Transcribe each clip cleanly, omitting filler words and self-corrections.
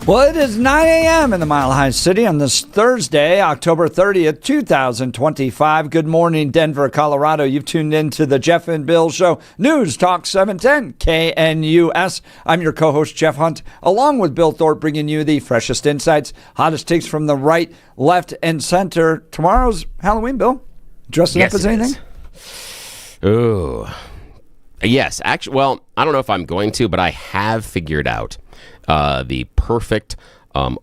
Well, it is 9 a.m. in the Mile High City on this Thursday, October 30th, 2025. Good morning, Denver, Colorado. You've tuned in to the Jeff and Bill Show, News Talk 710 KNUS. I'm your co-host, Jeff Hunt, along with Bill Thorpe, bringing you the freshest insights, hottest takes from the right, left, and center. Tomorrow's Halloween, Bill. Dressing up as anything? Ooh. Yes. Actually, well, I don't know if I'm going to, but I have figured out the perfect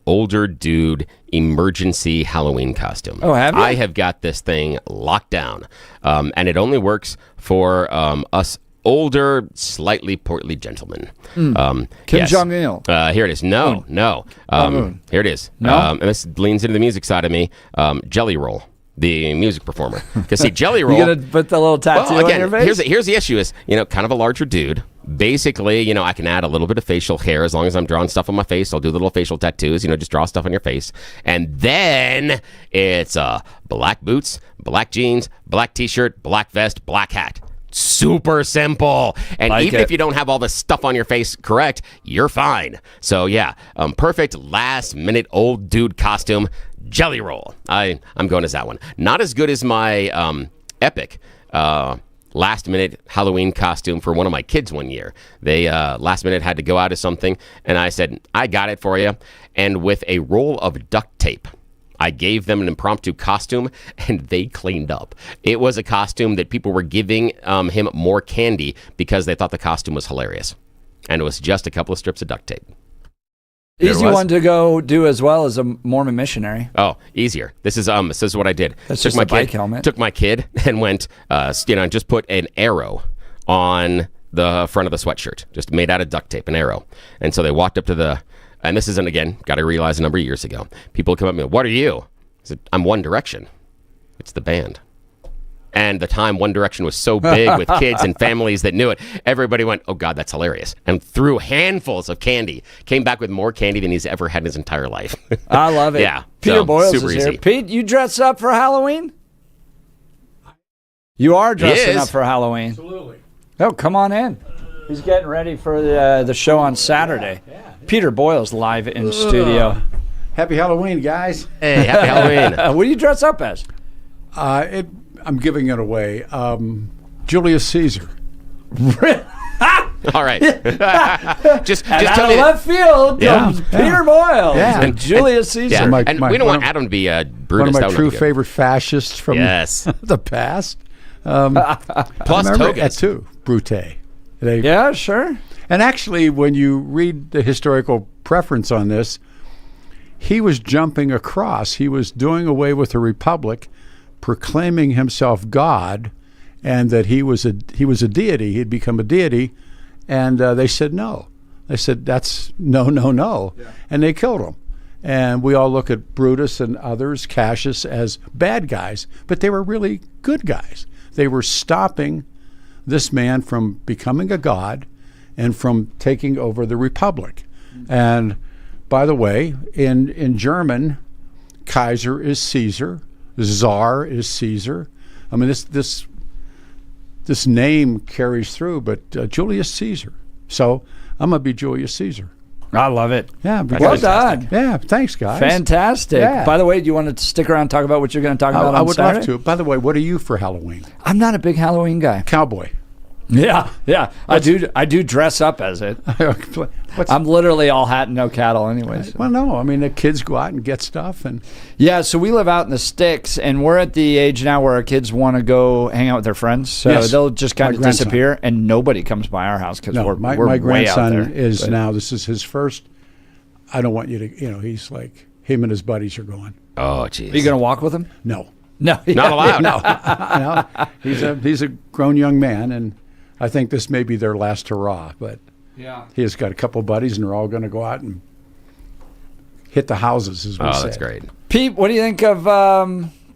older dude emergency Halloween costume. Oh, have you? I have got this thing locked down, and it only works for us older, slightly portly gentlemen. Kim yes. Jong-il. Here it is. No. Here it is. No? And this leans into the music side of me. Jelly Roll, the music performer. Because see, Jelly Roll. You gonna put the little tattoo on your face? Here's the issue is, kind of a larger dude. Basically, I can add a little bit of facial hair as long as I'm drawing stuff on my face. I'll do little facial tattoos, just draw stuff on your face. And then it's black boots, black jeans, black t-shirt, black vest, black hat. Super simple. And even if you don't have all the stuff on your face correct, you're fine. So yeah, perfect last minute old dude costume, Jelly Roll. I'm going as that one. Not as good as my epic last minute Halloween costume for one of my kids one year. They last minute had to go out of something, and I said, I got it for you. And with a roll of duct tape, I gave them an impromptu costume, and they cleaned up. It was a costume that people were giving him more candy because they thought the costume was hilarious. And it was just a couple of strips of duct tape. Easy one to go do as well as a Mormon missionary. Oh, easier. This is what I did. That's just a bike helmet. Took my kid and went, just put an arrow on the front of the sweatshirt, just made out of duct tape, an arrow. And so they walked up to and this isn't, again, got to realize a number of years ago. People come up to me, what are you? I said, I'm One Direction. It's the band. And the time One Direction was so big with kids and families that knew it, everybody went, oh, God, that's hilarious. And threw handfuls of candy. Came back with more candy than he's ever had in his entire life. I love it. Yeah. Peter Boyles is easy. here. Pete, you dress up for Halloween? You are dressing up for Halloween. Absolutely. Oh, come on in. He's getting ready for the show on Saturday. Peter Boyles live in studio. Happy Halloween, guys. Hey, happy Halloween. What do you dress up as? I'm giving it away. Julius Caesar. All right. just out tell of me. left field comes Peter Boyles and Julius Caesar. Yeah. We don't want Adam to be Brutus. One of my true favorite fascists from the past. Plus togas. Too. Brute. Yeah, sure. And actually, when you read the historical preference on this, he was jumping across. He was doing away with the republic, proclaiming himself God, and that he was a deity. He'd become a deity, and they said no. They said that's no, yeah. And they killed him. And we all look at Brutus and others, Cassius, as bad guys, but they were really good guys. They were stopping this man from becoming a god and from taking over the republic. And by the way, in German, Kaiser is Caesar, Czar is Caesar. I mean, this name carries through, but Julius Caesar. So I'm going to be Julius Caesar. I love it. Yeah. Well done. Yeah, thanks, guys. Fantastic. Yeah. By the way, do you want to stick around and talk about what you're going to talk about I on would Saturday? love to. By the way, what are you for Halloween? I'm not a big Halloween guy. Cowboy. Yeah. I do dress up as it. I'm literally all hat and no cattle anyways. Well, no. I mean, the kids go out and get stuff. Yeah, so we live out in the sticks, and we're at the age now where our kids want to go hang out with their friends. So they'll just kind of disappear, and nobody comes by our house because we're my way out there. grandson is now, this is his first. I don't want you to, he's like, him and his buddies are going. Oh, geez. Are you going to walk with him? No. Not allowed. No. He's a grown young man, and I think this may be their last hurrah, but he has got a couple buddies, and they're all going to go out and hit the houses, as we say. Oh, that's great. Pete, what do you think of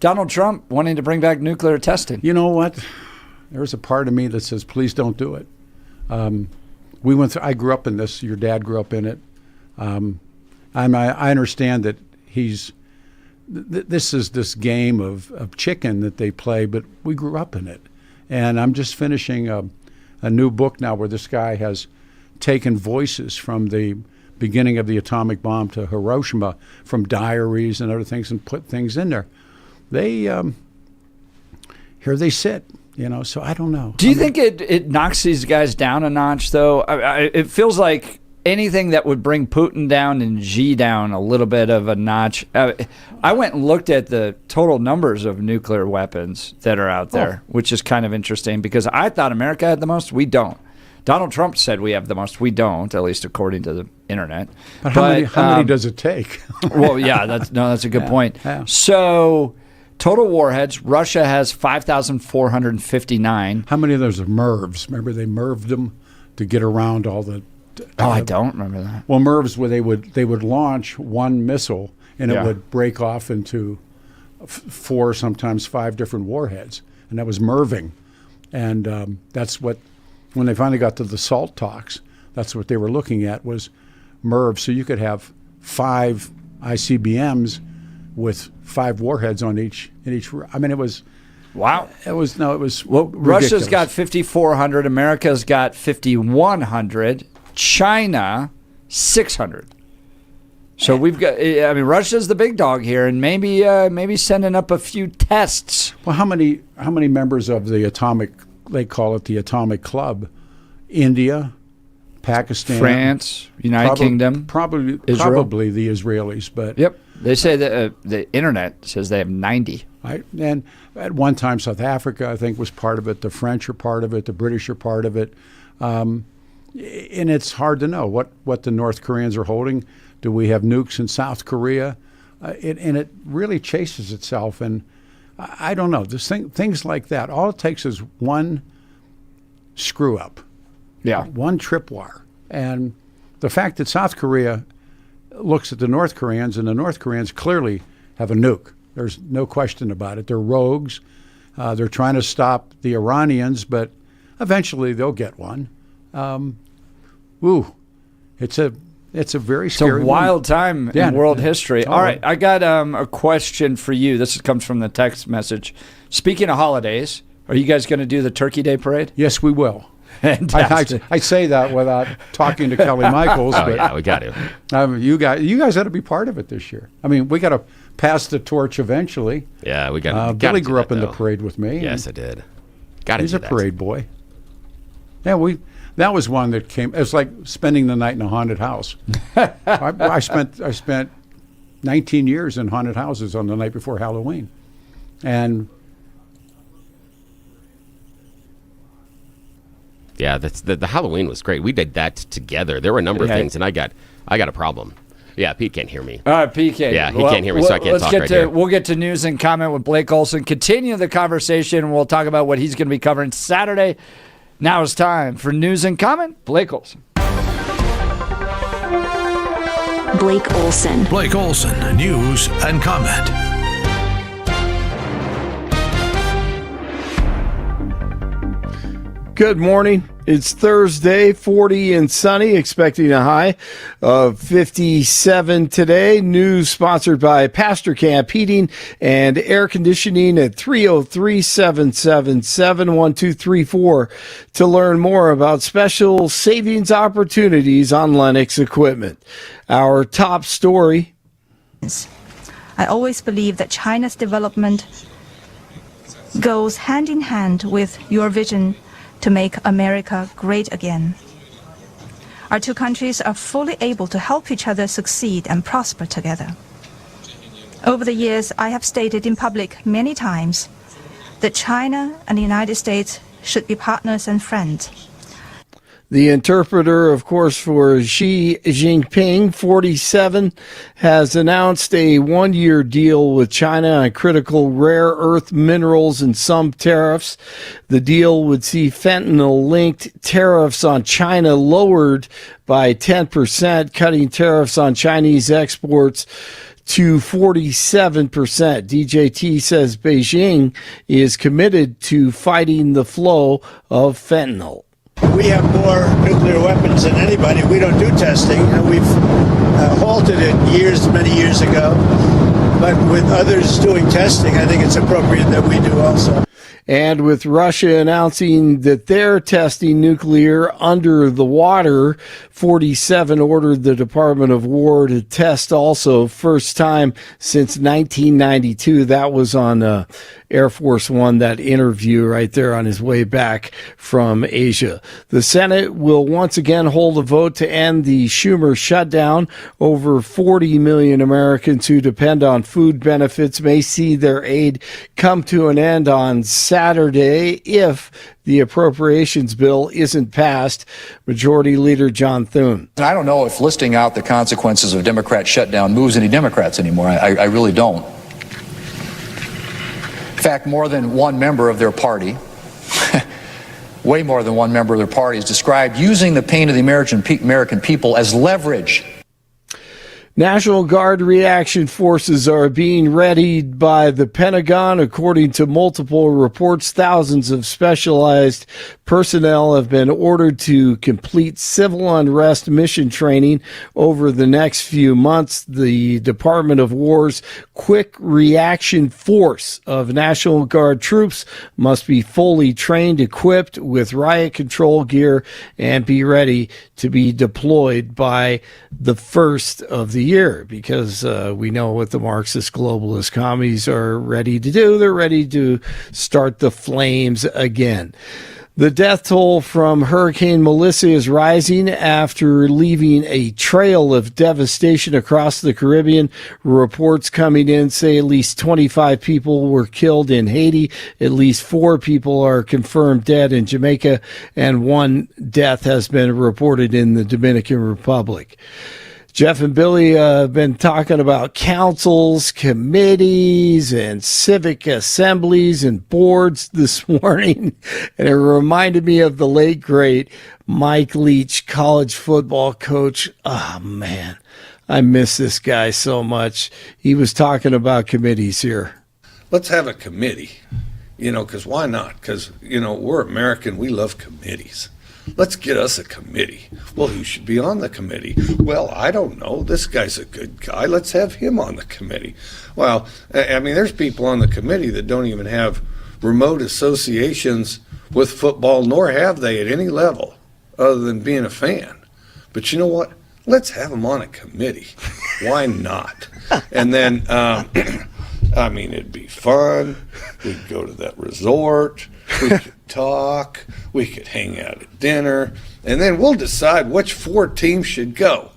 Donald Trump wanting to bring back nuclear testing? You know what? There's a part of me that says, please don't do it. We went through. I grew up in this. Your dad grew up in it. I understand that this is this game of chicken that they play, but we grew up in it. And I'm just finishing a new book now where this guy has taken voices from the beginning of the atomic bomb to Hiroshima from diaries and other things and put things in there. They here they sit, so I don't know. Do you think it knocks these guys down a notch, though? It feels like anything that would bring Putin down and Xi down a little bit of a notch. I went and looked at the total numbers of nuclear weapons that are out there, which is kind of interesting because I thought America had the most. We don't. Donald Trump said we have the most. We don't, at least according to the internet. But how many does it take? Well, yeah, that's a good point. Yeah. So, total warheads, Russia has 5,459. How many of those are MIRVs? Remember they MIRVed them to get around all the. I don't remember that. Well, MIRVs, where they would launch one missile and it Yeah. would break off into 4, sometimes 5 different warheads, and that was MIRVing, and that's what. When they finally got to the SALT talks, that's what they were looking at was MIRV. So you could have 5 ICBMs with 5 warheads on each. I mean, it was. Wow. It was ridiculous. Russia's got 5,400. America's got 5,100. China, 600. So we've got. I mean, Russia's the big dog here, and maybe sending up a few tests. Well, how many members of the atomic? They call it the Atomic Club. India, Pakistan, France, United Kingdom, probably Israel. Probably the Israelis, but Yep, they say that the internet says they have 90. Right, and at one time South Africa, I think, was part of it. The French are part of it. The British are part of it, and it's hard to know what the North Koreans are holding. Do we have nukes in South Korea? And it really chases itself, and I don't know. Things like that. All it takes is one screw up. Yeah. One tripwire. And the fact that South Korea looks at the North Koreans, and the North Koreans clearly have a nuke. There's no question about it. They're rogues. They're trying to stop the Iranians, but eventually they'll get one. It's a very scary. It's a wild time in world history. All right, I got a question for you. This comes from the text message. Speaking of holidays, are you guys going to do the Turkey Day Parade? Yes, we will. Fantastic. I say that without talking to Kelly Michaels. Oh, but yeah, we got to. you guys ought to be part of it this year. I mean, we got to pass the torch eventually. Yeah, we got. Billy grew up in the parade with me. Yes, I did. Got to. He's a parade boy. Yeah, that was one that came. It was like spending the night in a haunted house. I spent 19 years in haunted houses on the night before Halloween, and. Yeah, the Halloween was great. We did that together. There were a number of things, and I got a problem. Yeah, Pete can't hear me. All right, PK. Yeah, he can't hear me, so I can't talk right here. We'll get to news and comment with Blake Olson. Continue the conversation. We'll talk about what he's going to be covering Saturday. Now it's time for news and comment. Blake Olson. Blake Olson. Blake Olson, news and comment. Good morning. It's Thursday, 40 and sunny, expecting a high of 57 today. News sponsored by Pastor Camp Heating and Air Conditioning at 303-777-1234 to learn more about special savings opportunities on Lennox equipment. Our top story. I always believe that China's development goes hand in hand with your vision to make America great again. Our two countries are fully able to help each other succeed and prosper together. Over the years, I have stated in public many times that China and the United States should be partners and friends. The interpreter, of course, for Xi Jinping, 47, has announced a one-year deal with China on critical rare earth minerals and some tariffs. The deal would see fentanyl-linked tariffs on China lowered by 10%, cutting tariffs on Chinese exports to 47%. DJT says Beijing is committed to fighting the flow of fentanyl. We have more nuclear weapons than anybody. We don't do testing. We've halted it many years ago. But with others doing testing, I think it's appropriate that we do also. And with Russia announcing that they're testing nuclear under the water, 47 ordered the Department of War to test also, first time since 1992. That was on Air Force One, that interview right there on his way back from Asia. The Senate will once again hold a vote to end the Schumer shutdown. Over 40 million Americans who depend on food benefits may see their aid come to an end on Saturday if the appropriations bill isn't passed. Majority Leader John Thune. I don't know if listing out the consequences of a Democrat shutdown moves any Democrats anymore. I really don't. In fact, more than one member of their party, way more than one member of their party, has described using the pain of the American people as leverage. National Guard reaction forces are being readied by the Pentagon. According to multiple reports, thousands of specialized personnel have been ordered to complete civil unrest mission training over the next few months. The Department of War's Quick Reaction Force of National Guard troops must be fully trained, equipped with riot control gear, and be ready to be deployed by the first of the year, because we know what the Marxist globalist commies are ready to do. They're ready to start the flames again. The death toll from Hurricane Melissa is rising after leaving a trail of devastation across the Caribbean. Reports coming in say at least 25 people were killed in Haiti. At least 4 people are confirmed dead in Jamaica, and 1 death has been reported in the Dominican Republic. Jeff and Billy have been talking about councils, committees, and civic assemblies and boards this morning. And it reminded me of the late, great Mike Leach, college football coach. Oh, man, I miss this guy so much. He was talking about committees here. Let's have a committee, because why not? Because, we're American. We love committees. Let's get us a committee. Well, who should be on the committee? Well, I don't know. This guy's a good guy. Let's have him on the committee. Well, there's people on the committee that don't even have remote associations with football, nor have they at any level other than being a fan. But you know what? Let's have them on a committee. Why not? And then, it'd be fun. We'd go to that resort. We could talk. We could hang out at dinner. And then we'll decide which 4 teams should go.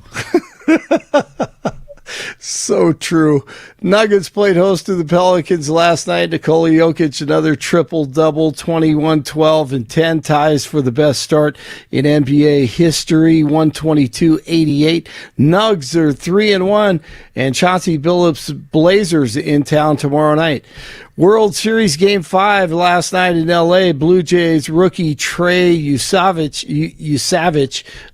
So true. Nuggets played host to the Pelicans last night. Nikola Jokic, another triple-double, 21, 12, and 10 ties for the best start in NBA history, 122-88. Nugs are 3-1, and Chauncey Billups' Blazers in town tomorrow night. World Series Game 5 last night in L.A. Blue Jays rookie Trey Yusavich,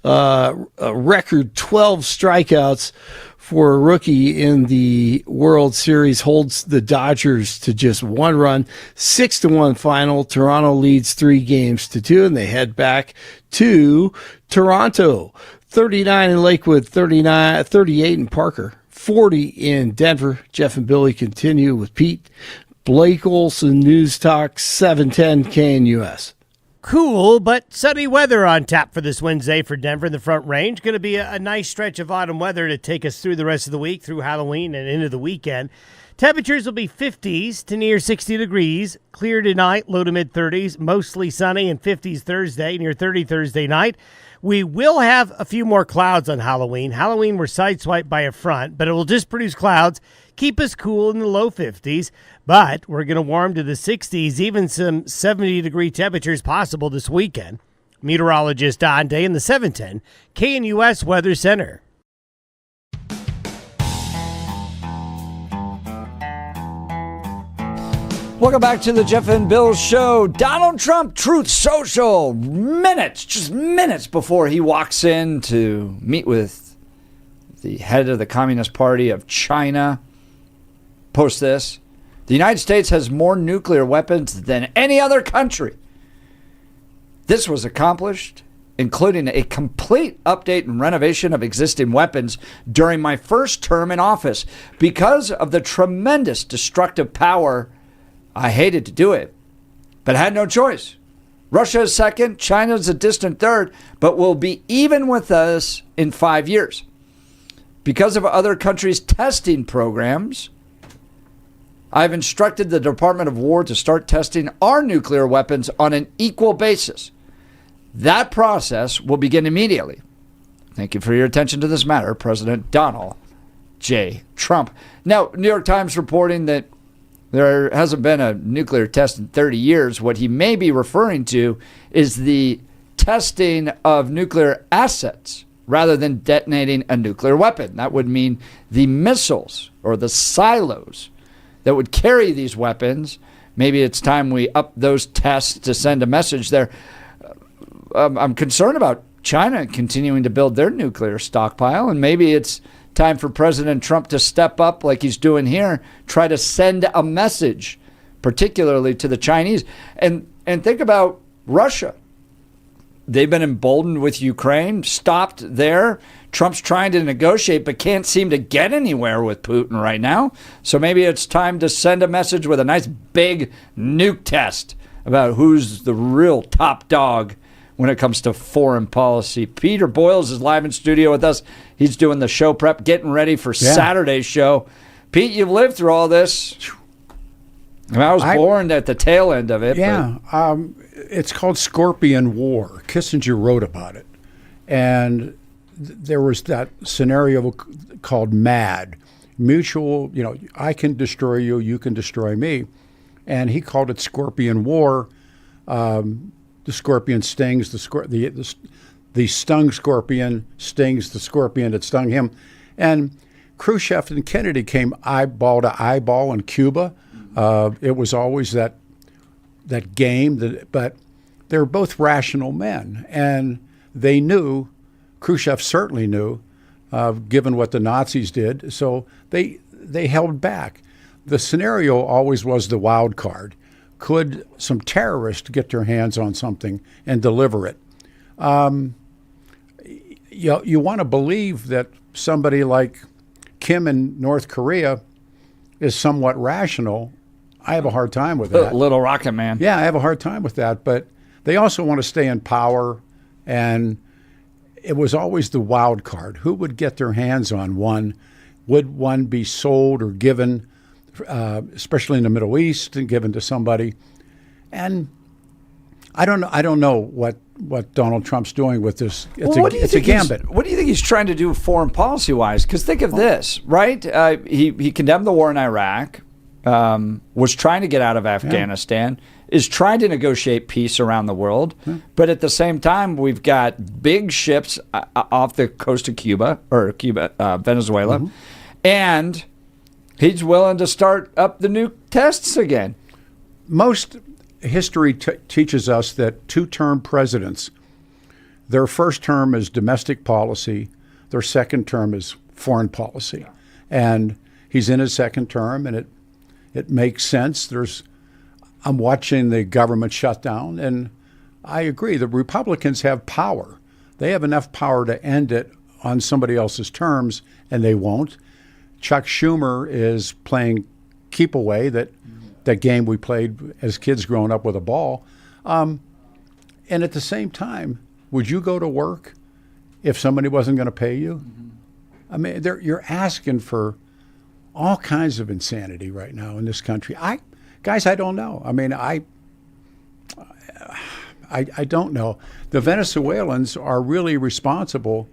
a record 12 strikeouts for a rookie in the World Series, holds the Dodgers to just 1 run, 6-1 final. Toronto leads 3-2, and they head back to Toronto. 39 in Lakewood, 38 in Parker, 40 in Denver. Jeff and Billy continue with Pete. Blake Olson, News Talk 710 KNUS. Cool but sunny weather on tap for this Wednesday for Denver and the Front Range. Going to be a nice stretch of autumn weather to take us through the rest of the week, through Halloween and into the weekend. Temperatures will be 50s to near 60 degrees. Clear tonight, low to mid-30s. Mostly sunny and 50s Thursday, near 30 Thursday night. We will have a few more clouds on Halloween. Halloween, we're sideswiped by a front, but it will just produce clouds. Keep us cool in the low 50s, but we're going to warm to the 60s, even some 70-degree temperatures possible this weekend. Meteorologist Don Day in the 710 KNUS Weather Center. Welcome back to the Jeff and Bill Show. Donald Trump, Truth Social, just minutes before he walks in to meet with the head of the Communist Party of China. Post this. The United States has more nuclear weapons than any other country. This was accomplished, including a complete update and renovation of existing weapons during my first term in office. Because of the tremendous destructive power, I hated to do it. but had no choice. Russia is second, China is a distant third, but will be even with us in 5 years. Because of other countries' testing programs, I've instructed the Department of War to start testing our nuclear weapons on an equal basis. That process will begin immediately. Thank you for your attention to this matter, President Donald J. Trump. Now, New York Times reporting that there hasn't been a nuclear test in 30 years. What he may be referring to is the testing of nuclear assets rather than detonating a nuclear weapon. That would mean the missiles or the silos that would carry these weapons. Maybe it's time we up those tests to send a message there. I'm concerned about China continuing to build their nuclear stockpile, and maybe it's time for President Trump to step up like he's doing here, try to send a message, particularly to the Chinese. And think about Russia. They've been emboldened with Ukraine, stopped there. Trump's trying to negotiate, but can't seem to get anywhere with Putin right now. So maybe it's time to send a message with a nice big nuke test about who's the real top dog when it comes to foreign policy. Peter Boyles is live in studio with us. He's doing the show prep, getting ready for Saturday's show. Pete, you've lived through all this. I was born at the tail end of it. Yeah. It's called Scorpion War. Kissinger wrote about it. And there was that scenario called MAD, mutual, I can destroy you, you can destroy me. And he called it Scorpion War. The scorpion stings, the stung scorpion stings the scorpion that stung him. And Khrushchev and Kennedy came eyeball to eyeball in Cuba. It was always that game, but they were both rational men. And they knew, Khrushchev certainly knew, given what the Nazis did, so they held back. The scenario always was the wild card. Could some terrorists get their hands on something and deliver it? You want to believe that somebody like Kim in North Korea is somewhat rational. I have a hard time with that. Little Rocket Man. Yeah, I have a hard time with that. But they also want to stay in power, and it was always the wild card. Who would get their hands on one? Would one be sold or given, especially in the Middle East, and given to somebody? And I don't know what Donald Trump's doing with this. It's a gambit. What do you think he's trying to do foreign policy-wise? Because think of this, right? He condemned the war in Iraq, was trying to get out of Afghanistan, is trying to negotiate peace around the world. But at the same time, we've got big ships off the coast of Venezuela, and he's willing to start up the nuke tests again. Most history teaches us that two-term presidents, their first term is domestic policy, their second term is foreign policy. And he's in his second term, and it makes sense. I'm watching the government shutdown, and I agree. The Republicans have power. They have enough power to end it on somebody else's terms, and they won't. Chuck Schumer is playing keep away, that game we played as kids growing up with a ball. And at the same time, would you go to work if somebody wasn't going to pay you? I mean, you're asking for all kinds of insanity right now in this country. Guys, I don't know. I mean, I don't know. The Venezuelans are really responsible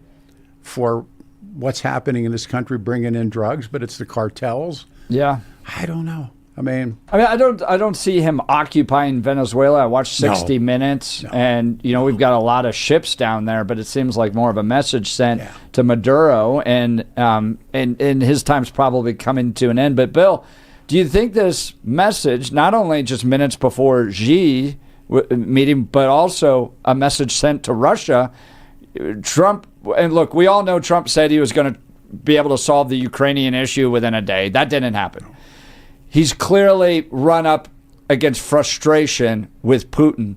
for what's happening in this country, bringing in drugs, but it's the cartels. Yeah. I don't know. I mean, I don't see him occupying Venezuela. I watched 60 Minutes, and we've got a lot of ships down there, but it seems like more of a message sent to Maduro, and his time's probably coming to an end. But Bill, do you think this message, not only just minutes before Xi meeting, but also a message sent to Russia, Trump? And look, we all know Trump said he was going to be able to solve the Ukrainian issue within a day. That didn't happen. He's clearly run up against frustration with Putin.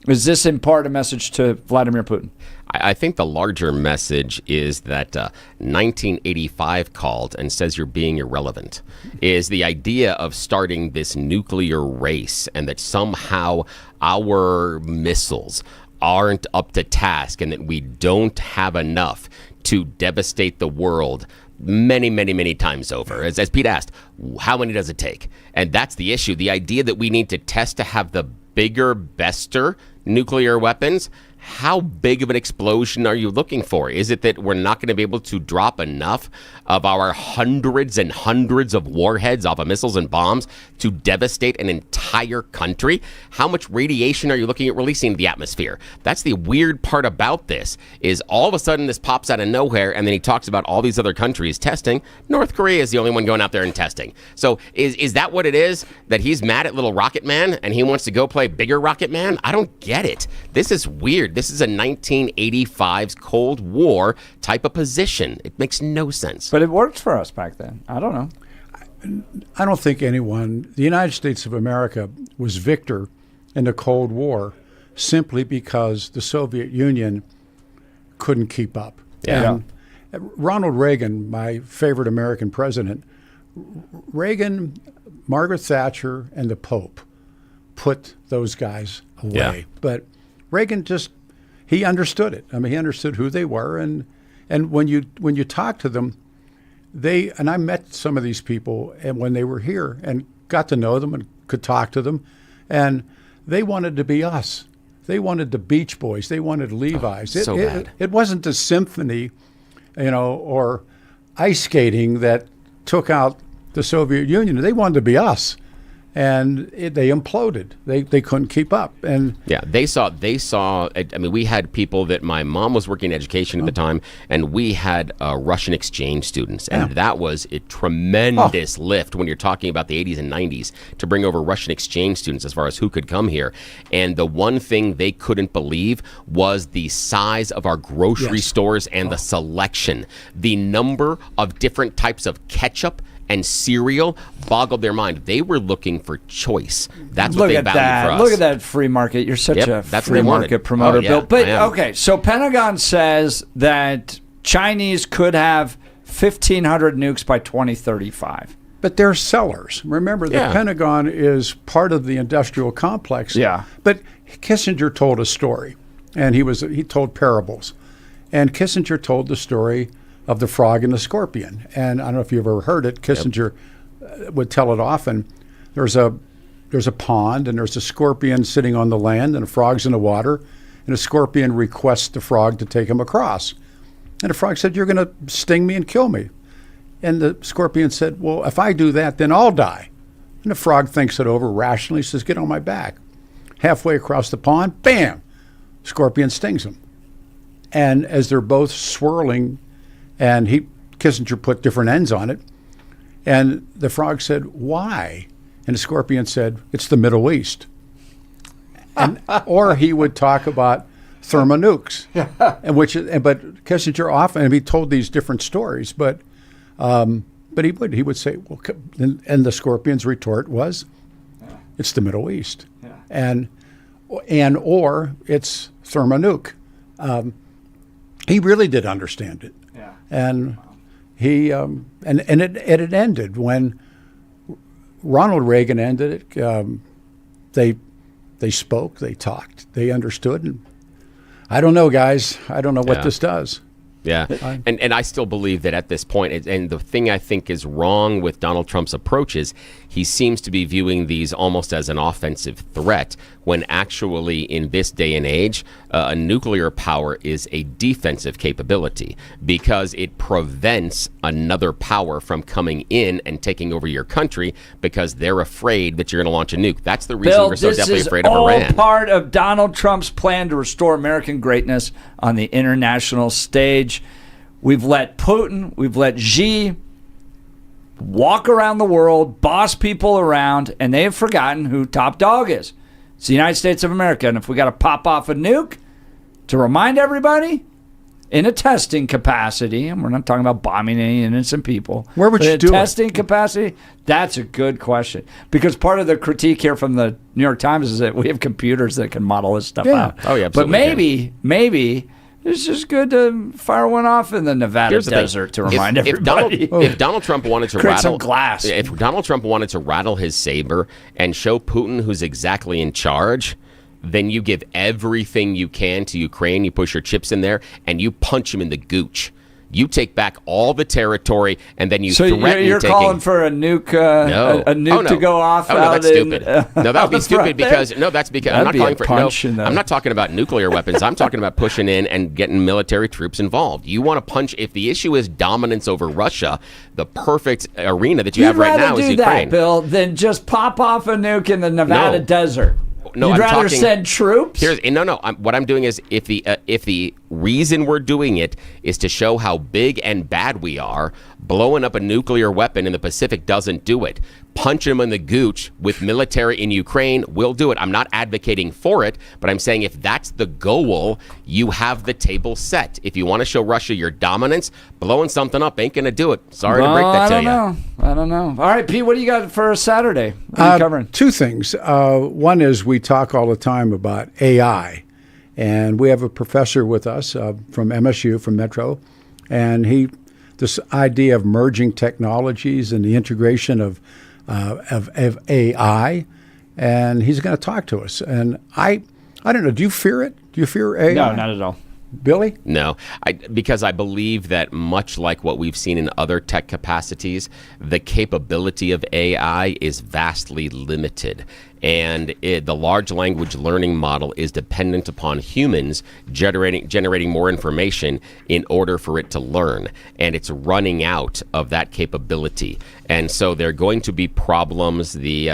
Is this in part a message to Vladimir Putin? I think the larger message is that 1985 called and says you're being irrelevant, is the idea of starting this nuclear race, and that somehow our missiles aren't up to task and that we don't have enough to devastate the world many, many, many times over. As Pete asked, how many does it take? And that's the issue. The idea that we need to test to have the bigger, bester nuclear weapons. How big of an explosion are you looking for? Is it that we're not going to be able to drop enough of our hundreds and hundreds of warheads off of missiles and bombs to devastate an entire country? How much radiation are you looking at releasing into the atmosphere? That's the weird part about this, is all of a sudden this pops out of nowhere, and then he talks about all these other countries testing. North Korea is the only one going out there and testing. So is that what it is? That he's mad at little Rocket Man and he wants to go play bigger Rocket Man? I don't get it. This is weird. This is a 1985's Cold War type of position. It makes no sense. But it worked for us back then. I don't know. I don't think anyone, the United States of America was victor in the Cold War simply because the Soviet Union couldn't keep up. Yeah. And Ronald Reagan, my favorite American president, Reagan, Margaret Thatcher, and the Pope put those guys away. Yeah. But Reagan he understood it. I mean, he understood who they were, and when you talk to them, and I met some of these people, and when they were here and got to know them and could talk to them, and they wanted to be us. They wanted the Beach Boys. They wanted Levi's. Bad. It wasn't the symphony, or ice skating that took out the Soviet Union. They wanted to be us. And they imploded. They couldn't keep up. And yeah, they saw. I mean, we had people that my mom was working in education at the time, and we had Russian exchange students, and that was a tremendous lift when you're talking about the 80s and 90s to bring over Russian exchange students as far as who could come here. And the one thing they couldn't believe was the size of our grocery stores and the selection, the number of different types of ketchup and cereal boggled their mind. They were looking for choice. That's what they valued for us. Look at that free market. You're such a free market promoter, Bill. But okay, so Pentagon says that Chinese could have 1,500 nukes by 2035. But they're sellers. Remember, the Pentagon is part of the industrial complex. Yeah. But Kissinger told a story, and he told parables. And Kissinger told the story of the frog and the scorpion. And I don't know if you've ever heard it. Kissinger would tell it often. There's a pond, and there's a scorpion sitting on the land, and a frog's in the water, and a scorpion requests the frog to take him across. And the frog said, "You're going to sting me and kill me." And the scorpion said, "Well, if I do that, then I'll die." And the frog thinks it over rationally, says, "Get on my back." Halfway across the pond, bam, scorpion stings him. And as they're both swirling, and Kissinger put different ends on it. And the frog said, "Why?" And the scorpion said, "It's the Middle East." Or he would talk about thermonukes, but Kissinger often, he told these different stories, but he would say, well, and the scorpion's retort was, "It's the Middle East," or it's thermonuke. He really did understand it. And he and it ended when Ronald Reagan ended it. They spoke, they talked, they understood. And I don't know, guys. I don't know what this does. Yeah, and I still believe that at this point, and the thing I think is wrong with Donald Trump's approach is he seems to be viewing these almost as an offensive threat, when actually in this day and age, a nuclear power is a defensive capability because it prevents another power from coming in and taking over your country because they're afraid that you're going to launch a nuke. That's the reason we're so definitely afraid of Iran. This is all part of Donald Trump's plan to restore American greatness on the international stage. We've let Putin, we've let Xi walk around the world, boss people around, and they have forgotten who top dog is. It's the United States of America. And if we got to pop off a nuke to remind everybody in a testing capacity, and we're not talking about bombing any innocent people. Where would you do it? Testing capacity? That's a good question. Because part of the critique here from the New York Times is that we have computers that can model this stuff out. Oh, yeah, but absolutely. maybe it's just good to fire one off in the Nevada desert to remind everybody. If Donald Trump wanted to Create rattle some glass. if Donald Trump wanted to rattle his saber and show Putin who's exactly in charge, then you give everything you can to Ukraine. You push your chips in there and you punch him in the gooch. You take back all the territory, and then you threaten taking... So you're calling for a nuke, a nuke to go off? Oh, no, that's stupid. No, that would be stupid because... No, that's because... I'm not calling for... No, I'm not talking about nuclear weapons. I'm talking about pushing in and getting military troops involved. You want to punch... If the issue is dominance over Russia, the perfect arena that you have right now is Ukraine. You'd rather do that, Bill, than just pop off a nuke in the Nevada desert. No, You'd I'm rather talking, send troops? What I'm doing is if the reason we're doing it is to show how big and bad we are, blowing up a nuclear weapon in the Pacific doesn't do it. Punch them in the gooch with military in Ukraine will do it. I'm not advocating for it, but I'm saying if that's the goal, you have the table set. If you want to show Russia your dominance, blowing something up ain't going to do it. Sorry to break that to you. I don't know. All right, Pete, what do you got for Saturday? What are you covering? Two things. One is we talk all the time about AI, and we have a professor with us from MSU, from Metro, and this idea of merging technologies and the integration of AI, and he's going to talk to us. And I don't know. Do you fear it? Do you fear AI? No, not at all. Billy? No, because I believe that much like what we've seen in other tech capacities, the capability of AI is vastly limited. And the large language learning model is dependent upon humans generating more information in order for it to learn. And it's running out of that capability. And so there are going to be problems. The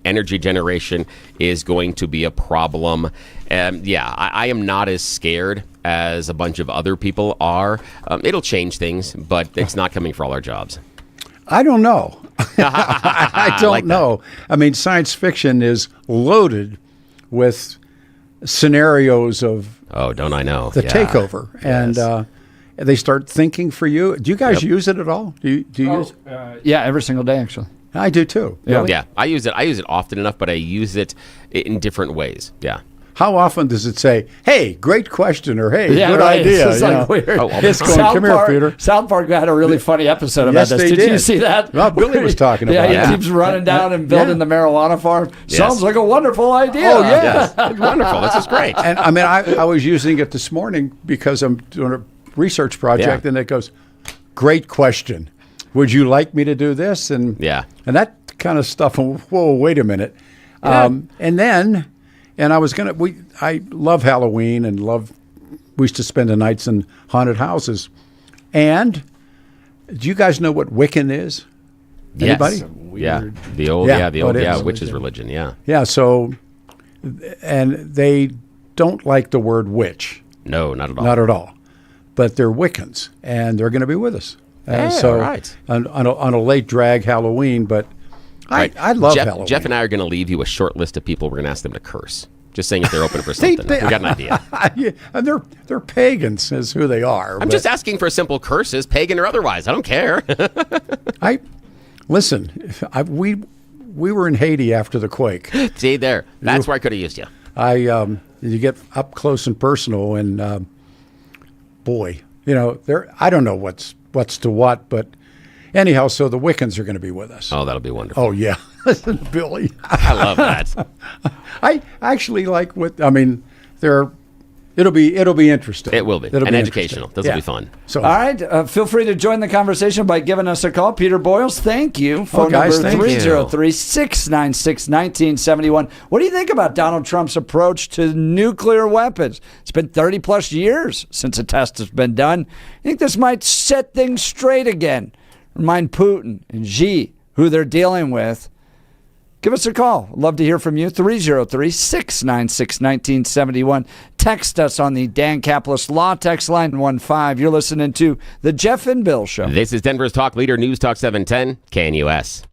energy generation is going to be a problem. I am not as scared as a bunch of other people are. It'll change things, but it's not coming for all our jobs. I don't know. I don't know. I mean, science fiction is loaded with scenarios of don't I know the takeover, yes. And they start thinking for you. Do you guys use it at all? Do you use it? Yeah, every single day, actually. I do too. Yeah, I use it. I use it often enough, but I use it in different ways. Yeah. How often does it say, "Hey, great question," or "Hey, good idea"? It's like weird. It's going, "Come here, Peter." South Park had a really funny episode about this. Did you see that? Well, Billy was talking about it. Yeah, he keeps running down and building the marijuana farm. Yes. Sounds like a wonderful idea. Oh, yeah. Yes. Wonderful. This is great. And I mean, I was using it this morning because I'm doing a research project, and it goes, "Great question. Would you like me to do this?" And that kind of stuff. Whoa, wait a minute. And I was I love Halloween and we used to spend the nights in haunted houses. And do you guys know what Wiccan is? Anybody? Yes. The old witches religion. Yeah. Yeah. So, and they don't like the word witch. No, not at all. Not at all. But they're Wiccans, and they're going to be with us. Right. On a late drag Halloween, but I love Halloween. Jeff and I are going to leave you a short list of people we're going to ask them to curse. Just saying if they're open for something. We got an idea. And they're pagans is who they are. I'm just asking for simple curses, pagan or otherwise. I don't care. We were in Haiti after the quake. See there. That's where I could have used you. You get up close and personal, and boy, I don't know what's to what, but anyhow, so the Wiccans are going to be with us. Oh, that'll be wonderful. Oh, yeah. Listen, Billy. I love that. I actually like it'll be interesting. It will be. And educational. This will be fun. So, all right. Feel free to join the conversation by giving us a call. Peter Boyles, thank you. Phone number 303-696-1971. What do you think about Donald Trump's approach to nuclear weapons? It's been 30-plus years since a test has been done. I think this might set things straight again. Remind Putin and Xi who they're dealing with. Give us a call. Love to hear from you. 303-696-1971. Text us on the Dan Caplis Law text line 15. You're listening to The Jeff and Bill Show. This is Denver's Talk Leader, News Talk 710, KNUS.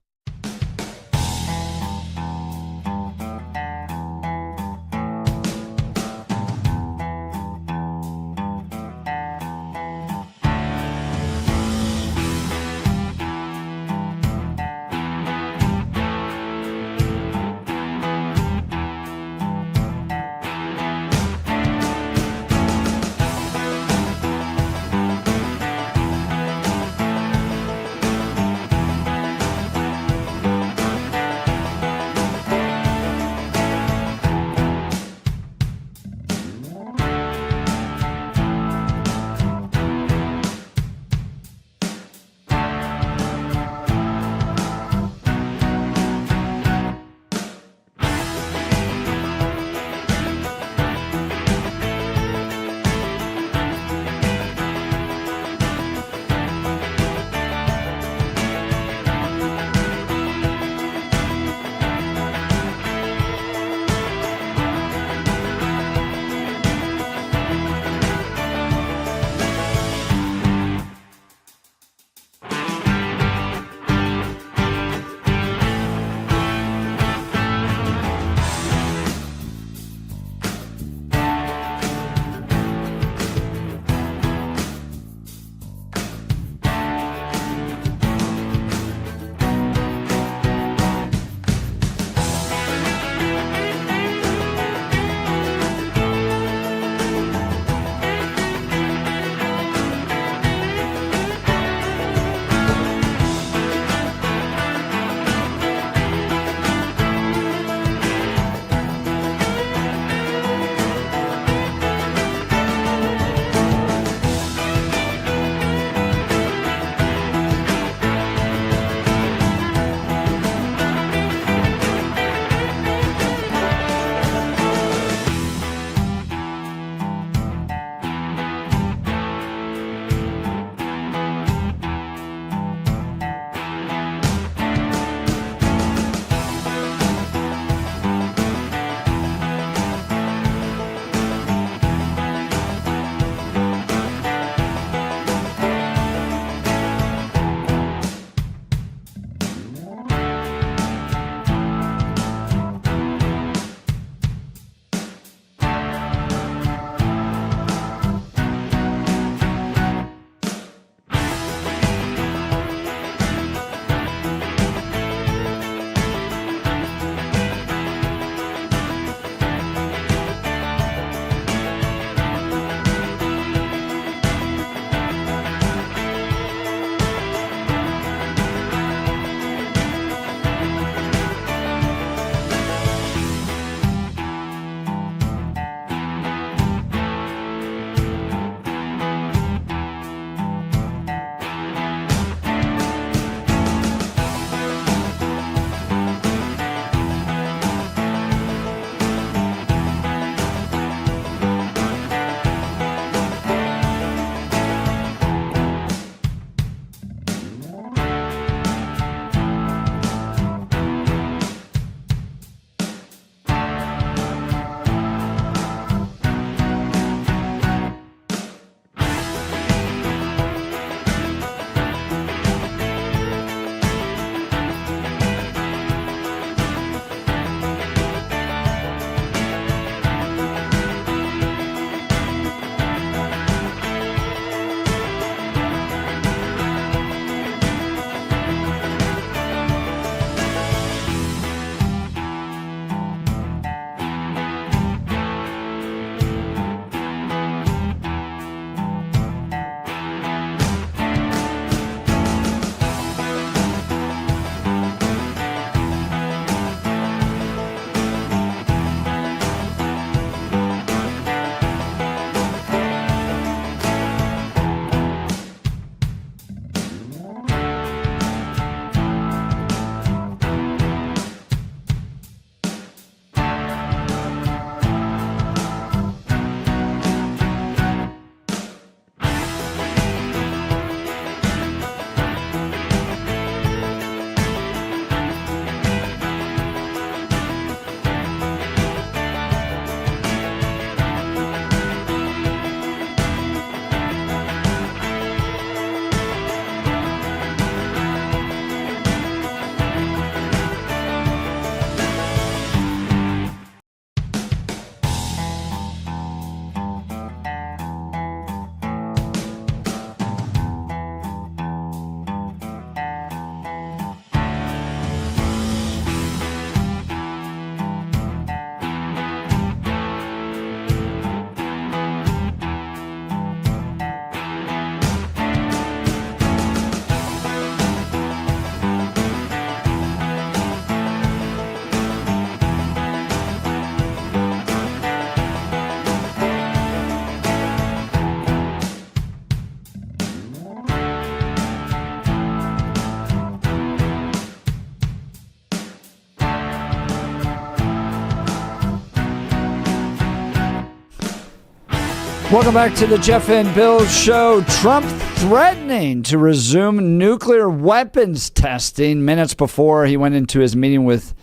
Welcome back to the Jeff and Bill Show. Trump threatening to resume nuclear weapons testing minutes before he went into his meeting with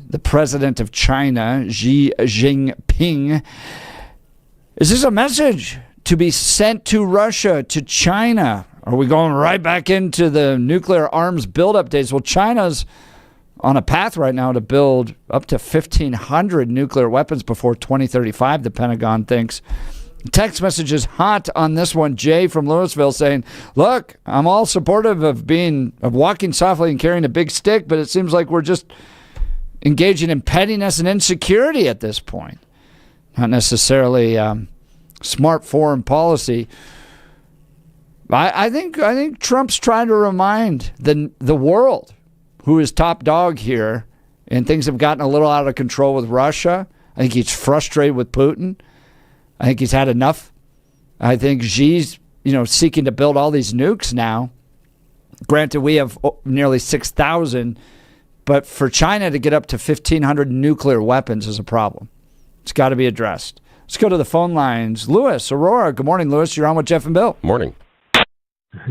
the president of China, Xi Jinping. Is this a message to be sent to Russia, to China? Are we going right back into the nuclear arms buildup days? Well, China's on a path right now to build up to 1,500 nuclear weapons before 2035, the Pentagon thinks. Text messages hot on this one. Jay from Louisville saying, look, I'm all supportive of walking softly and carrying a big stick, but it seems like we're just engaging in pettiness and insecurity at this point. Not necessarily smart foreign policy. I think Trump's trying to remind the world who is top dog here, and things have gotten a little out of control with Russia. I think he's frustrated with Putin. I think he's had enough. I think Xi's, seeking to build all these nukes now. Granted, we have nearly 6,000, but for China to get up to 1,500 nuclear weapons is a problem. It's got to be addressed. Let's go to the phone lines. Lewis, Aurora. Good morning, Lewis. You're on with Jeff and Bill. Morning.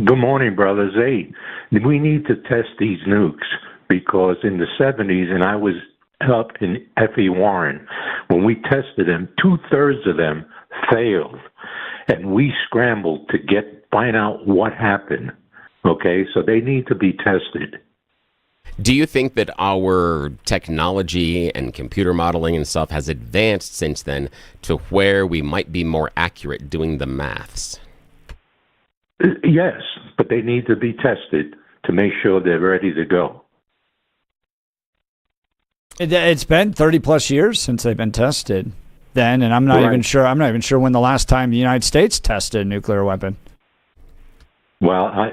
Good morning, brothers. Hey, we need to test these nukes because in the 70s, and I was up in F.E. Warren, when we tested them, 2/3 of them failed, and we scrambled to find out what happened. Okay, so they need to be tested. Do you think that our technology and computer modeling and stuff has advanced since then to where we might be more accurate doing the maths? Yes, but they need to be tested to make sure they're ready to go. It's been 30 plus years since they've been tested then, and I'm not even sure when the last time the United States tested a nuclear weapon. Well,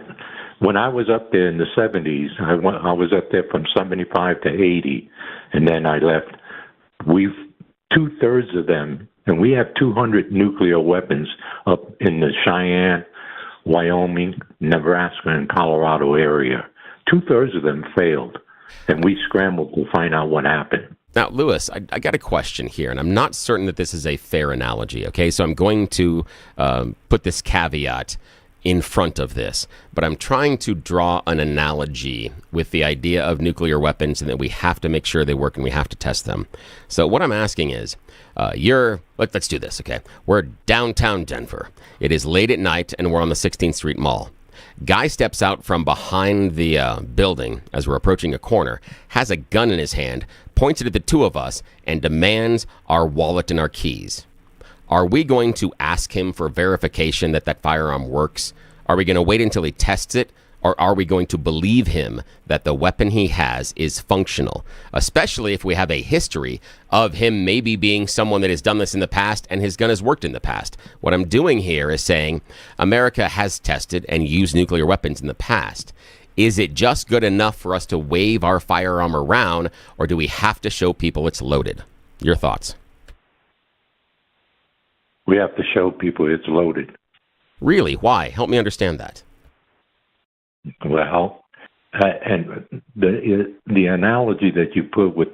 when I was up there in the 70s, I was up there from 75 to 80, and then I left. 2/3 of them, and we have 200 nuclear weapons up in the Cheyenne, Wyoming, Nebraska, and Colorado area. 2/3 of them failed, and we scrambled to find out what happened. Now, Lewis, I got a question here, and I'm not certain that this is a fair analogy, okay? So I'm going to put this caveat in front of this, but I'm trying to draw an analogy with the idea of nuclear weapons and that we have to make sure they work and we have to test them. So what I'm asking is, let's do this, okay? We're downtown Denver. It is late at night, and we're on the 16th Street Mall. Guy steps out from behind the building as we're approaching a corner, has a gun in his hand, points it at the two of us, and demands our wallet and our keys. Are we going to ask him for verification that that firearm works? Are we going to wait until he tests it? Or are we going to believe him that the weapon he has is functional? Especially if we have a history of him maybe being someone that has done this in the past and his gun has worked in the past. What I'm doing here is saying America has tested and used nuclear weapons in the past. Is it just good enough for us to wave our firearm around, or do we have to show people it's loaded? Your thoughts? We have to show people it's loaded. Really? Why? Help me understand that. Well, and the analogy that you put with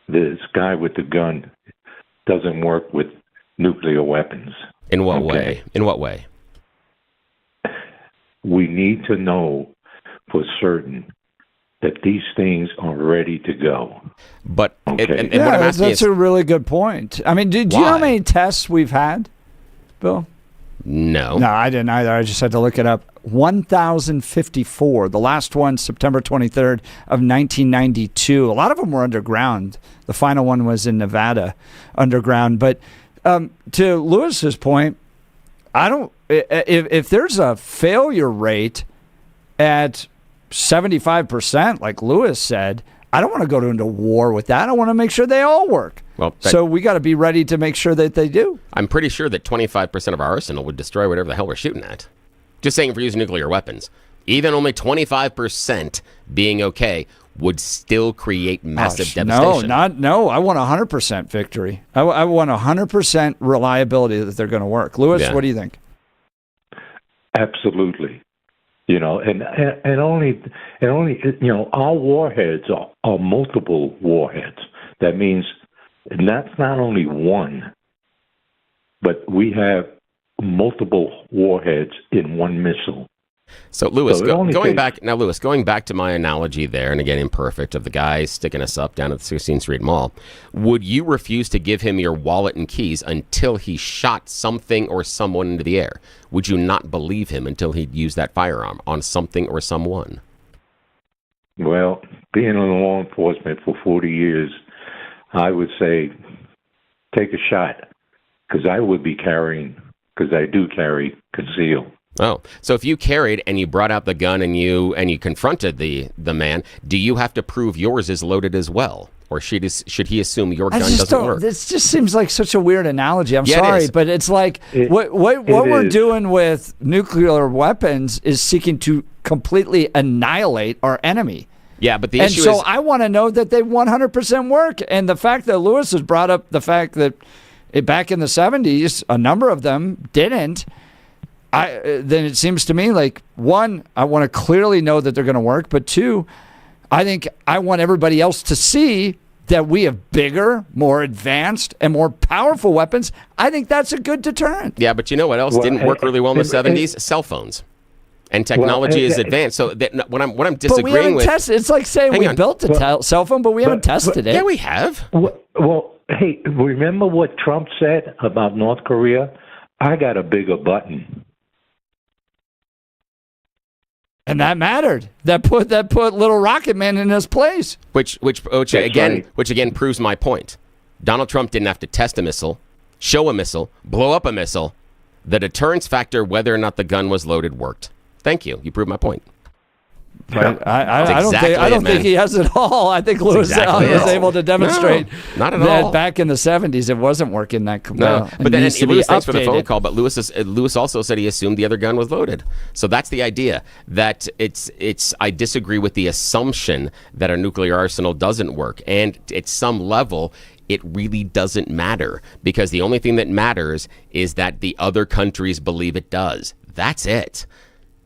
this guy with the gun doesn't work with nuclear weapons. In what way? In what way? We need to know for certain that these things are ready to go. But okay. and what I'm asking that's a really good point. I mean, do you know how many tests we've had, Bill? No. No, I didn't either. I just had to look it up. 1,054. The last one, September 23rd of 1992. A lot of them were underground. The final one was in Nevada, underground. But to Lewis's point, if there's a failure rate at 75%, like Lewis said, I don't want to go into war with that. I want to make sure they all work. Well, so we got to be ready to make sure that they do. I'm pretty sure that 25% of our arsenal would destroy whatever the hell we're shooting at. Just saying, if we're using nuclear weapons, even only 25% being okay would still create massive devastation. No. I want 100% victory. I want 100% reliability that they're going to work. Lewis, what do you think? Absolutely. You know, and only you know, our warheads are multiple warheads. That means that's not only one, but we have multiple warheads in one missile. So, Lewis, So it only going takes- back going back to my analogy there, and again, imperfect, of the guy sticking us up down at the 16th Street Mall, would you refuse to give him your wallet and keys until he shot something or someone into the air? Would you not believe him until he'd used that firearm on something or someone? Well, being in law enforcement for 40 years, I would say take a shot, because I would be carrying, because I do carry concealed. Oh, so if you carried and you brought out the gun and you confronted the man, do you have to prove yours is loaded as well? Or should he assume your gun doesn't work? This just seems like such a weird analogy. I'm Yeah, it sorry, is. but it's like what we're doing with nuclear weapons is seeking to completely annihilate our enemy. Yeah, but the And issue so is... I want to know that they 100% work. And the fact that Lewis has brought up the fact that back in the 70s, a number of them didn't, then it seems to me like, one, I want to clearly know that they're going to work. But two, I think I want everybody else to see that we have bigger, more advanced, and more powerful weapons. I think that's a good deterrent. Yeah, but you know what else didn't work really well in the 70s? Cell phones. And technology is advanced. So what I'm disagreeing but we haven't with... tested. It's like saying we built a cell phone, but we haven't tested it. Yeah, we have. Well, hey, remember what Trump said about North Korea? I got a bigger button. And that mattered. That put little Rocket Man in his place. Which again proves my point. Donald Trump didn't have to test a missile, show a missile, blow up a missile. The deterrence factor, whether or not the gun was loaded, worked. Thank you. You proved my point. Right. I don't think he has it all. I think Lewis was able to demonstrate not at that all. back in the 70s it wasn't working that well. No, but then Lewis, thanks for the phone updated. call. But Lewis also said he assumed the other gun was loaded. So that's the idea. That it's. I disagree with the assumption that our nuclear arsenal doesn't work, and at some level, it really doesn't matter, because the only thing that matters is that the other countries believe it does. That's it.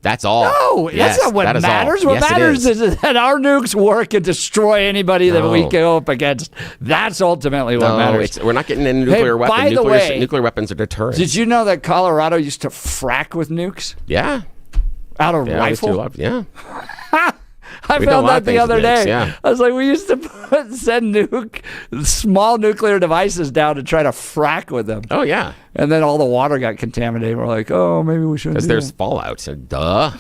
That's all. No, that's not what matters. What matters is that our nukes work and destroy anybody that we go up against. That's ultimately what matters. We're not getting into nuclear weapons. By the way, nuclear weapons are deterrents. Did you know that Colorado used to frack with nukes? Yeah. Out of rifle? I found that the other day. Yeah. I was like, we used to send small nuclear devices down to try to frack with them. Oh, yeah. And then all the water got contaminated. We're like, oh, maybe we shouldn't. Because there's fallout. So, duh.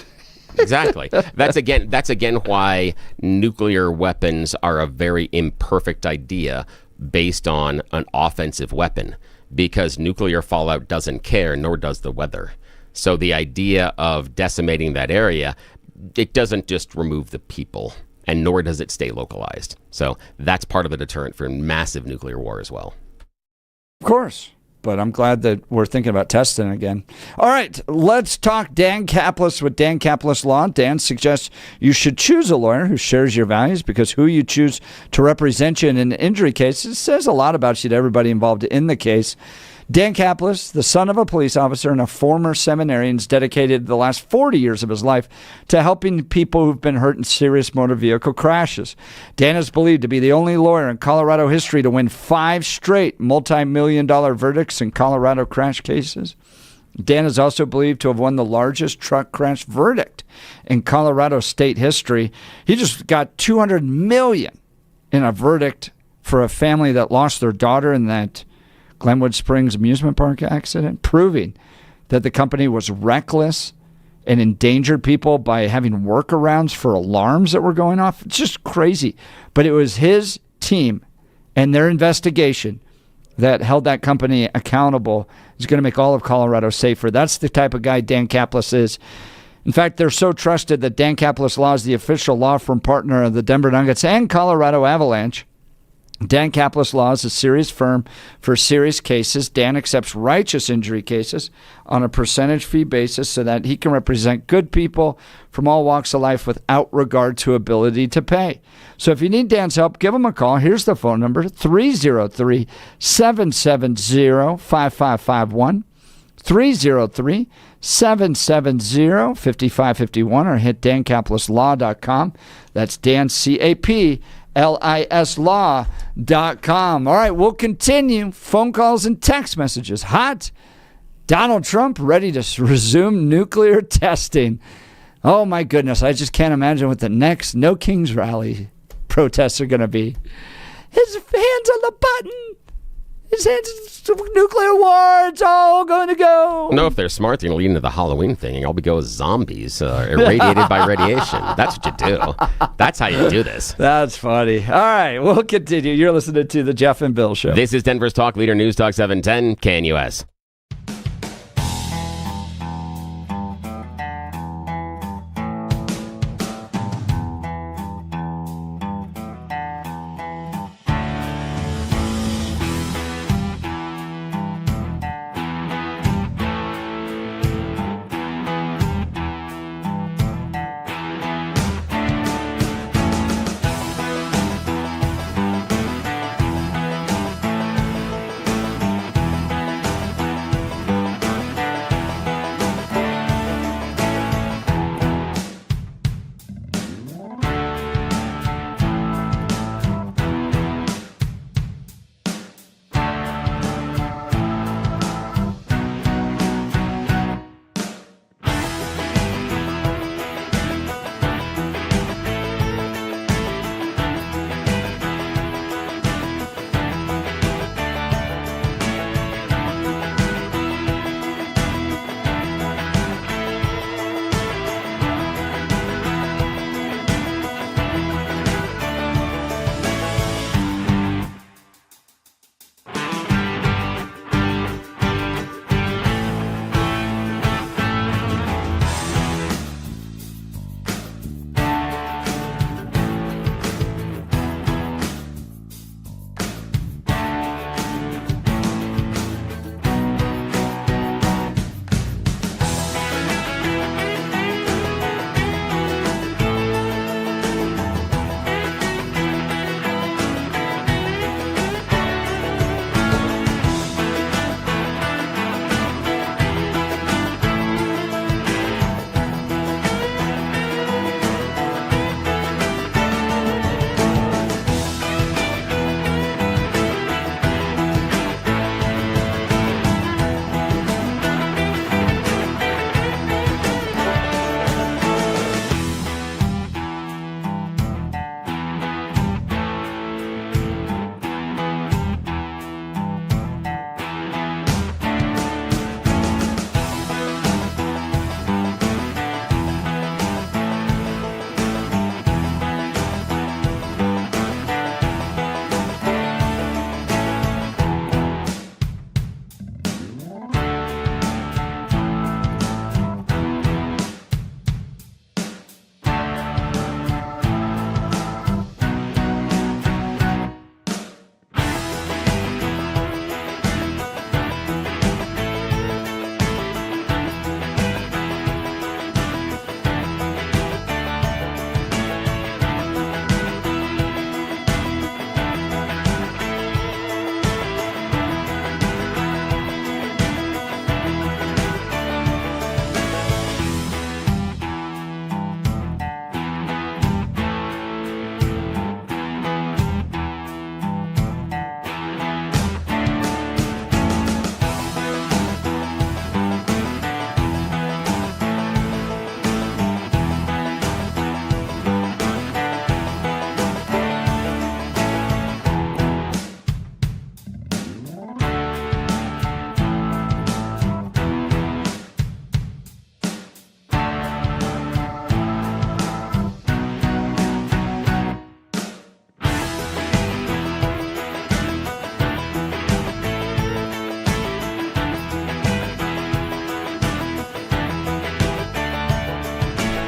Exactly. That's again why nuclear weapons are a very imperfect idea based on an offensive weapon, because nuclear fallout doesn't care, nor does the weather. So the idea of decimating that area, it doesn't just remove the people, and nor does it stay localized. So that's part of the deterrent for massive nuclear war as well. Of course. But I'm glad that we're thinking about testing again. All right, let's talk Dan Caplis with Dan Caplis Law. Dan suggests you should choose a lawyer who shares your values, because who you choose to represent you in an injury case says a lot about you to everybody involved in the case. Dan Caplis, the son of a police officer and a former seminarian, has dedicated the last 40 years of his life to helping people who've been hurt in serious motor vehicle crashes. Dan is believed to be the only lawyer in Colorado history to win 5 straight multi-million-dollar verdicts in Colorado crash cases. Dan is also believed to have won the largest truck crash verdict in Colorado state history. He just got $200 million in a verdict for a family that lost their daughter in that Glenwood Springs amusement park accident, proving that the company was reckless and endangered people by having workarounds for alarms that were going off. It's just crazy. But it was his team and their investigation that held that company accountable. Is going to make all of Colorado safer. That's the type of guy Dan Caplis is. In fact, they're so trusted that Dan Caplis Law is the official law firm partner of the Denver Nuggets and Colorado Avalanche. Dan Caplis Law is a serious firm for serious cases. Dan accepts righteous injury cases on a percentage fee basis so that he can represent good people from all walks of life without regard to ability to pay. So if you need Dan's help, give him a call. Here's the phone number, 303-770-5551, 303-770-5551, or hit dancaplisLaw.com. That's Dan, C-A-P, lislaw.com. All right, we'll continue. Phone calls and text messages. Hot Donald Trump ready to resume nuclear testing. Oh, my goodness. I just can't imagine what the next No Kings rally protests are going to be. His hands on the button. His hands, nuclear war, it's all going to go. No, if they're smart, they're going to lead into the Halloween thing. And all we go as zombies, irradiated by radiation. That's what you do. That's how you do this. That's funny. All right, we'll continue. You're listening to the Jeff and Bill Show. This is Denver's Talk Leader News Talk 710 KNUS.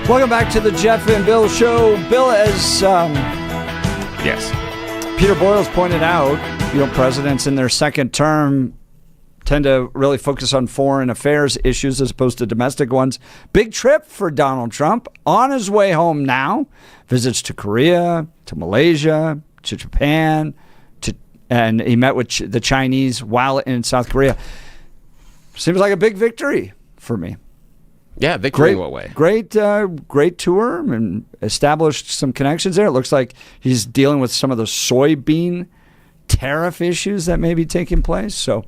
Welcome back to the Jeff and Bill Show. Bill, as Yes. Peter Boyles pointed out, presidents in their second term tend to really focus on foreign affairs issues as opposed to domestic ones. Big trip for Donald Trump. On his way home now, visits to Korea, to Malaysia, to Japan, and he met with the Chinese while in South Korea. Seems like a big victory for me. Yeah, victory in what way? Great tour and established some connections there. It looks like he's dealing with some of the soybean tariff issues that may be taking place. So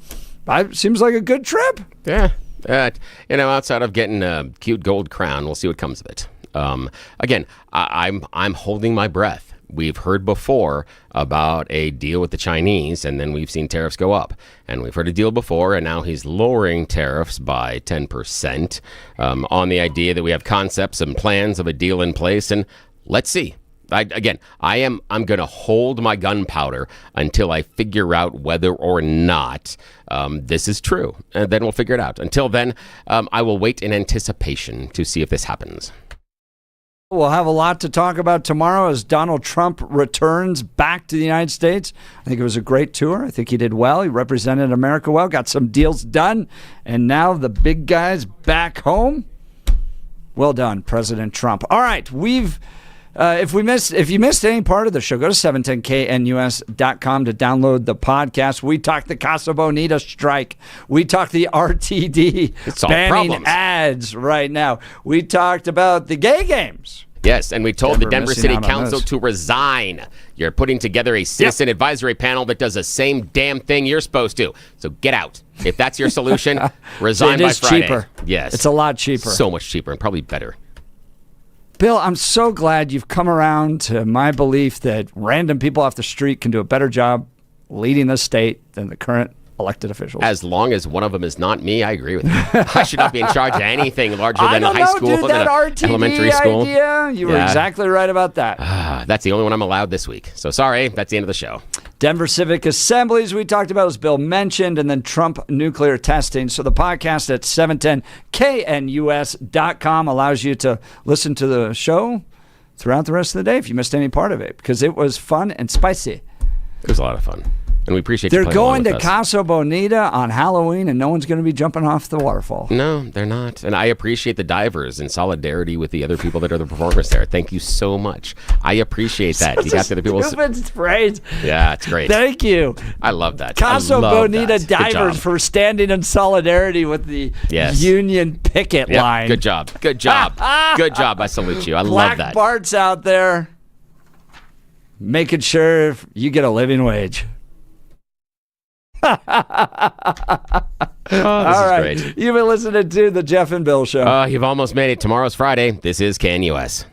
it seems like a good trip. Yeah. Outside of getting a cute gold crown, we'll see what comes of it. Again, I'm holding my breath. We've heard before about a deal with the Chinese, and then we've seen tariffs go up. And we've heard a deal before, and now he's lowering tariffs by 10% on the idea that we have concepts and plans of a deal in place. And let's see. I'm going to hold my gunpowder until I figure out whether or not this is true. And then we'll figure it out. Until then, I will wait in anticipation to see if this happens. We'll have a lot to talk about tomorrow as Donald Trump returns back to the United States. I think it was a great tour. I think he did well. He represented America well, got some deals done, and now the big guy's back home. Well done, President Trump. All right, if you missed any part of the show, go to 710knus.com to download the podcast. We talked the Casa Bonita strike. We talked the RTD banning ads right now. We talked about the gay games. Yes, and we told the Denver City Council to resign. You're putting together a citizen advisory panel that does the same damn thing you're supposed to. So get out. If that's your solution, resign by Friday. Cheaper. Yes. It's a lot cheaper. So much cheaper and probably better. Bill, I'm so glad you've come around to my belief that random people off the street can do a better job leading the state than the current elected officials. As long as one of them is not me, I agree with you. I should not be in charge of anything larger than a high school dude, that and RTD elementary school. Idea, you were exactly right about that. That's the only one I'm allowed this week. So sorry, that's the end of the show. Denver Civic Assemblies we talked about, as Bill mentioned, and then Trump nuclear testing. So the podcast at 710knus.com allows you to listen to the show throughout the rest of the day if you missed any part of it, because it was fun and spicy. It was a lot of fun. And we appreciate you They're playing along going with to us. Casa Bonita on Halloween, and no one's going to be jumping off the waterfall. No, they're not. And I appreciate the divers in solidarity with the other people that are the performers there. Thank you so much. I appreciate that. Such You got the people. Stupid phrase. Yeah, it's great. Thank you. I love that. Casa Bonita that. divers for standing in solidarity with the union picket line. Good job. Good job. Good job. I salute you. I love that. Black Bart's out there making sure you get a living wage. This All right. is great. You've been listening to the Jeff and Bill Show. You've almost made it. Tomorrow's Friday. This is Can US.